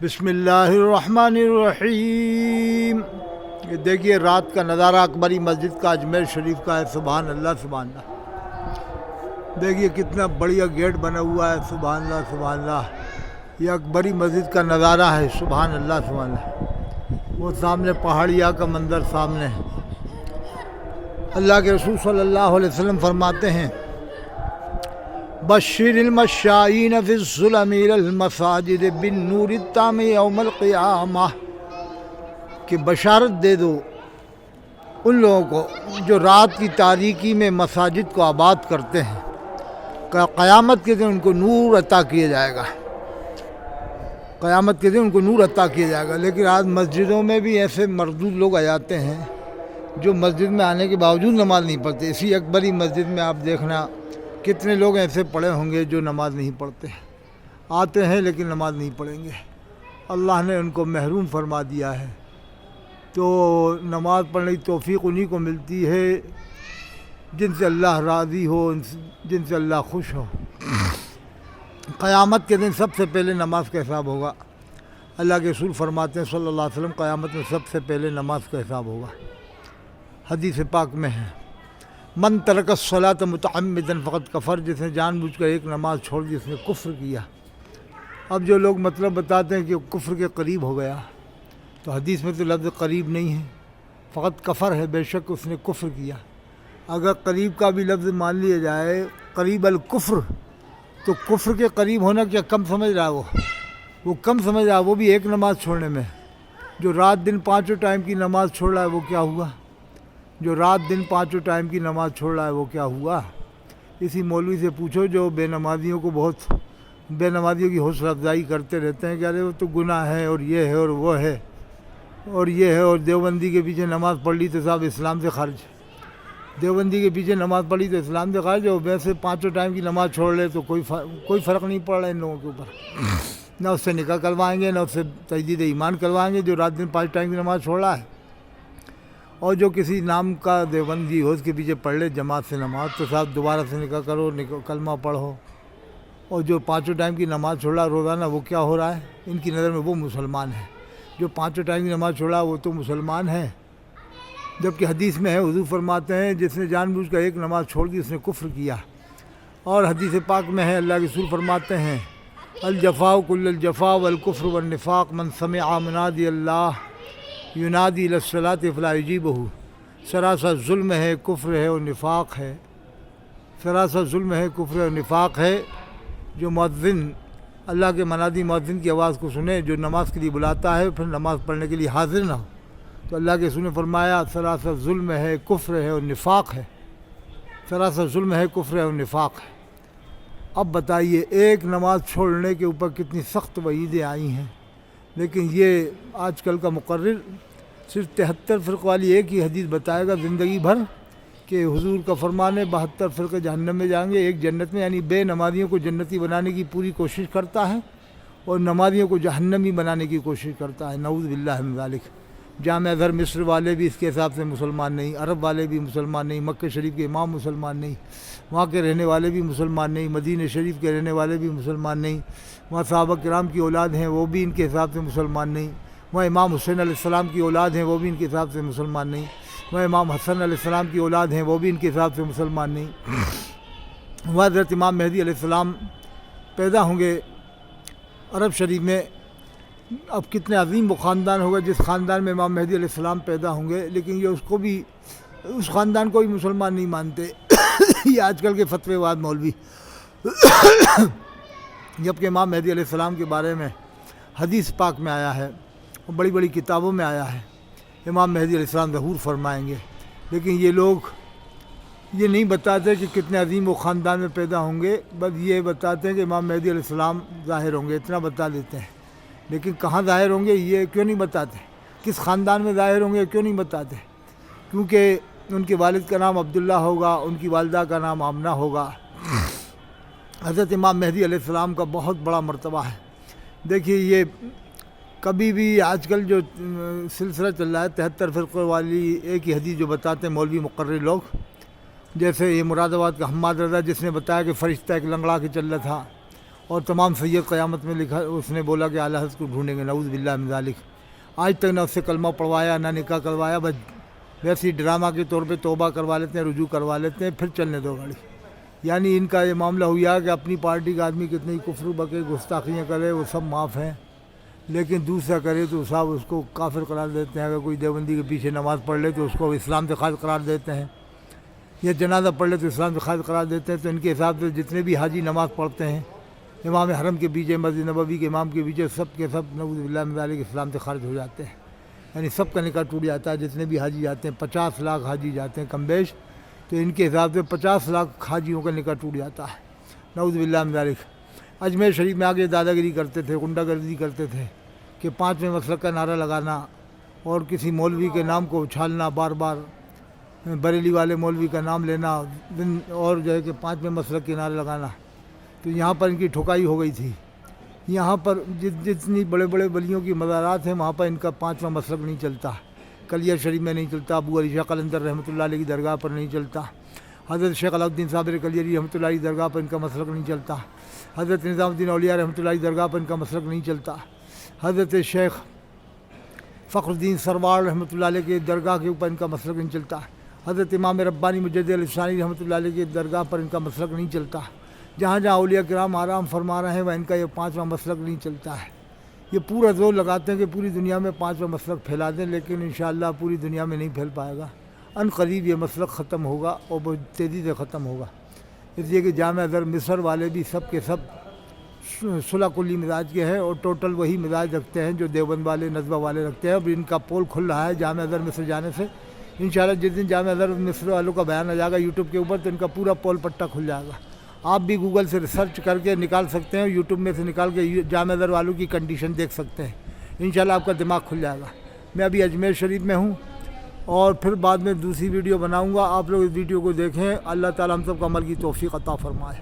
بسم اللہ الرحمن الرحیم۔ یہ دیکھیے رات کا نظارہ اکبری مسجد کا اجمیر شریف کا ہے۔ سبحان اللہ سبحان اللہ، دیکھیے کتنا بڑھیا گیٹ بنا ہوا ہے۔ سبحان اللہ سبحان اللہ، یہ اکبری مسجد کا نظارہ ہے۔ سبحان اللہ سبحان اللہ، وہ سامنے پہاڑیا کا منظر سامنے ہے۔ اللہ کے رسول صلی اللہ علیہ وسلم فرماتے ہیں بشر المشائین فی الظلم الی المساجد بالنور التام یوم القیامہ، کہ بشارت دے دو ان لوگوں کو جو رات کی تاریکی میں مساجد کو آباد کرتے ہیں، قیامت کے دن ان کو نور عطا کیا جائے گا۔ قیامت کے دن ان کو نور عطا کیا جائے گا۔ لیکن آج مسجدوں میں بھی ایسے مردود لوگ آ جاتے ہیں جو مسجد میں آنے کے باوجود نماز نہیں پڑھتے۔ اسی اکبری مسجد میں آپ دیکھنا کتنے لوگ ایسے پڑھے ہوں گے جو نماز نہیں پڑھتے، آتے ہیں لیکن نماز نہیں پڑھیں گے۔ اللہ نے ان کو محروم فرما دیا ہے۔ تو نماز پڑھنے کی توفیق انہی کو ملتی ہے جن سے اللہ راضی ہو، جن سے اللہ خوش ہو۔ قیامت کے دن سب سے پہلے نماز کا حساب ہوگا۔ اللہ کے رسول فرماتے ہیں صلی اللہ علیہ وسلم، قیامت میں سب سے پہلے نماز کا حساب ہوگا۔ حدیث پاک میں ہے من ترک الصلاۃ متعمدا فقد کفر، جس نے جان بوجھ کر ایک نماز چھوڑ دی اس نے کفر کیا۔ اب جو لوگ مطلب بتاتے ہیں کہ کفر کے قریب ہو گیا، تو حدیث میں تو لفظ قریب نہیں ہے، فقط کفر ہے، بے شک اس نے کفر کیا۔ اگر قریب کا بھی لفظ مان لیا جائے، قریب الکفر، تو کفر کے قریب ہونا کیا کم سمجھ رہا ہے؟ وہ کم سمجھ رہا ہے، وہ بھی ایک نماز چھوڑنے میں۔ جو رات دن پانچوں ٹائم کی نماز چھوڑ رہا ہے وہ کیا ہوا؟ جو رات دن پانچوں ٹائم کی نماز چھوڑ رہا ہے وہ کیا ہوا؟ اسی مولوی سے پوچھو جو بے نمازیوں کو بے نمازیوں کی حوصلہ افزائی کرتے رہتے ہیں کہ ارے وہ تو گناہ ہے اور یہ ہے اور وہ ہے اور یہ ہے، اور دیوبندی کے پیچھے نماز پڑھ لی تو صاحب اسلام سے خارج، دیوبندی کے پیچھے نماز پڑھی تو اسلام سے خارج، اور ویسے پانچوں ٹائم کی نماز چھوڑ لے تو کوئی فرق نہیں پڑ رہا ان لوگوں کے اوپر۔ نہ اس سے نکاح کروائیں گے، نہ اس سے تجدید ایمان کروائیں گے جو رات دن 5 ٹائم کی نماز چھوڑ رہا ہے۔ اور جو کسی نام کا دیوبندی ہو اس کے پیچھے پڑھ لے جماعت سے نماز، تو صاحب دوبارہ سے نکاح کرو، کلمہ پڑھو۔ اور جو پانچوں ٹائم کی نماز چھوڑا روزانہ، وہ کیا ہو رہا ہے؟ ان کی نظر میں وہ مسلمان ہے۔ جو پانچوں ٹائم کی نماز چھوڑا وہ تو مسلمان ہے، جبکہ حدیث میں ہے، حضور فرماتے ہیں جس نے جان بوجھ کر ایک نماز چھوڑ دی اس نے کفر کیا۔ اور حدیث پاک میں ہے، اللہ کے رسول فرماتے ہیں الجفاء کل الجفاء والکفر والنفاق من سمع منادی اللہ ینادی الی الصلاۃ فلا یجیبہ، سراسر ظلم ہے، کفر ہے اور نفاق ہے، سراسر ظلم ہے، کفر اور نفاق ہے۔ جو مؤذن اللہ کے منادی مؤذن کی آواز کو سنے، جو نماز کے لیے بلاتا ہے پھر نماز پڑھنے کے لیے حاضر نہ ہو، تو اللہ کے رسول نے فرمایا سراسر ظلم ہے، کفر ہے اور نفاق ہے، سراسر ظلم ہے، کفر ہے اور نفاق ہے۔ اب بتائیے ایک نماز چھوڑنے کے اوپر کتنی سخت وعیدیں آئی ہیں، لیکن یہ آج کل کا مقرر صرف 73 فرق والی ایک ہی حدیث بتائے گا زندگی بھر، کہ حضور کا فرمان ہے 72 فرقے جہنم میں جائیں گے، ایک جنت میں، یعنی بے نمازیوں کو جنتی بنانے کی پوری کوشش کرتا ہے اور نمازیوں کو جہنمی بنانے کی کوشش کرتا ہے، نعوذ باللہ من ذالک۔ جامع ازہر مصر والے بھی اس کے حساب سے مسلمان نہیں، عرب والے بھی مسلمان نہیں، مکہ شریف کے امام مسلمان نہیں، وہاں کے رہنے والے بھی مسلمان نہیں، مدینہ شریف کے رہنے والے بھی مسلمان نہیں، وہاں صحابہ کرام کی اولاد ہیں وہ بھی ان کے حساب سے مسلمان نہیں، وہاں امام حسین علیہ السلام کی اولاد ہیں وہ بھی ان کے حساب سے مسلمان نہیں، وہاں امام حسن علیہ السلام کی اولاد ہیں وہ بھی ان کے حساب سے مسلمان نہیں، وہاں حضرت امام مہدی علیہ السلام پیدا ہوں گے عرب شریف میں۔ اب کتنے عظیم وہ خاندان ہوگا جس خاندان میں امام مہدی علیہ السلام پیدا ہوں گے، لیکن یہ اس خاندان کو بھی مسلمان نہیں مانتے۔ یہ آج کل کے فتوی واد مولوی، جبکہ امام مہدی علیہ السلام کے بارے میں حدیث پاک میں آیا ہے اور بڑی بڑی کتابوں میں آیا ہے، امام مہدی علیہ السلام ظہور فرمائیں گے، لیکن یہ لوگ یہ نہیں بتاتے کہ کتنے عظیم وہ خاندان میں پیدا ہوں گے، بس یہ بتاتے ہیں کہ امام مہدی علیہ السلام ظاہر ہوں گے، اتنا بتا دیتے ہیں، لیکن کہاں ظاہر ہوں گے یہ کیوں نہیں بتاتے، کس خاندان میں ظاہر ہوں گے کیوں نہیں بتاتے؟ کیونکہ ان کے والد کا نام عبداللہ ہوگا، ان کی والدہ کا نام آمنہ ہوگا۔ حضرت امام مہدی علیہ السلام کا بہت بڑا مرتبہ ہے۔ دیکھیے یہ کبھی بھی آج کل جو سلسلہ چل رہا ہے 73 فرقے والی ایک ہی حدیث جو بتاتے ہیں مولوی مقرر لوگ، جیسے یہ مراد آباد کا حماد رضا جس نے بتایا کہ فرشتہ ایک لنگڑا کے چل رہا تھا اور تمام سید قیامت میں لکھا اس نے بولا کہ اعلیٰ حضرت کو ڈھونڈیں گے، نعوذ باللہ من ذالک۔ آج تک نہ اس سے کلمہ پڑھوایا نہ نکاح کروایا، بس ویسے ہی ڈرامہ کے طور پہ توبہ کروا لیتے ہیں، رجوع کروا لیتے ہیں، پھر چلنے دو گاڑی۔ یعنی ان کا یہ معاملہ ہوا کہ اپنی پارٹی کا آدمی کتنی کفر بکے گستاخیاں کرے وہ سب معاف ہیں، لیکن دوسرا کرے تو صاحب اس کو کافر قرار دیتے ہیں۔ اگر کوئی دیوبندی کے پیچھے نماز پڑھ لے تو اس کو اسلام سے خارج قرار دیتے ہیں، یا جنازہ پڑھ لے تو اسلام سے خارج قرار دیتے ہیں۔ تو ان کے حساب سے جتنے بھی حاجی نماز پڑھتے ہیں امام حرم کے پیچھے، مسجد نبوی کے امام کے پیچھے، سب کے سب نعوذ باللہ من ذالک اسلام سے خارج ہو جاتے ہیں، یعنی سب کا نکاح ٹوٹ جاتا ہے۔ جتنے بھی حاجی جاتے ہیں 50 لاکھ حاجی جاتے ہیں کم بیش، تو ان کے حساب سے 50 لاکھ حاجیوں کا نکاح ٹوٹ جاتا ہے، نعوذ باللہ من ذالک۔ اجمیر شریف میں آگے دادا گیری کرتے تھے، غنڈہ گردی کرتے تھے کہ 5ویں مسلک کا نعرہ لگانا اور کسی مولوی کے نام کو اچھالنا، بار بار بریلی والے مولوی کا نام لینا اور جو ہے کہ 5ویں مسلک کے نعرے لگانا۔ تو یہاں پر ان کی ٹھکائی ہو گئی تھی۔ یہاں پر جتنی بڑے بڑے ولیوں کی مزارات ہیں وہاں پر ان کا 5واں مسلک نہیں چلتا، کلیہ شریف میں نہیں چلتا، ابو علی شاہ قلندر رحمۃ اللہ علیہ کی درگاہ پر نہیں چلتا، حضرت شیخ علاؤالدین صابر کلیری رحمۃ اللہ علیہ کی درگاہ پر ان کا مسلک نہیں چلتا، حضرت نظام الدین اولیاء رحمۃ اللہ علیہ کی درگاہ پر ان کا مسلک نہیں چلتا، حضرت شیخ فخر الدین سرواڑ رحمۃ اللہ علیہ کی درگاہ کے اوپر ان کا مسلک نہیں چلتا، حضرت امام ربانی مجدد الفسانی رحمۃ اللہ علیہ کی درگاہ پر ان کا مسلک نہیں چلتا۔ جہاں جہاں اولیاء کرام آرام فرما رہے ہیں وہ ان کا یہ 5واں مسلک نہیں چلتا ہے۔ یہ پورا زور لگاتے ہیں کہ پوری دنیا میں 5واں مسلک پھیلا دیں، لیکن انشاءاللہ پوری دنیا میں نہیں پھیل پائے گا۔ ان قریب یہ مسلک ختم ہوگا اور بہت تیزی سے ختم ہوگا، اس لیے کہ جامع ازہر مصر والے بھی سب کے سب صلح کلی مزاج کے ہیں اور ٹوٹل وہی مزاج رکھتے ہیں جو دیوبند والے نزوہ والے رکھتے ہیں۔ اب ان کا پول کھل رہا ہے جامع ازہر مصر جانے سے، انشاءاللہ جس دن جامع ازہر مصر والوں کا بیان آ جائے گا یوٹیوب کے اوپر تو ان کا پورا پول پٹا کھل جائے گا۔ آپ بھی گوگل سے ریسرچ کر کے نکال سکتے ہیں، یوٹیوب میں سے نکال کے جامع ازہر والوں کی کنڈیشن دیکھ سکتے ہیں، انشاءاللہ آپ کا دماغ کھل جائے گا۔ میں ابھی اجمیر شریف میں ہوں اور پھر بعد میں دوسری ویڈیو بناؤں گا، آپ لوگ اس ویڈیو کو دیکھیں۔ اللہ تعالیٰ ہم سب کو عمل کی توفیق عطا فرمائے۔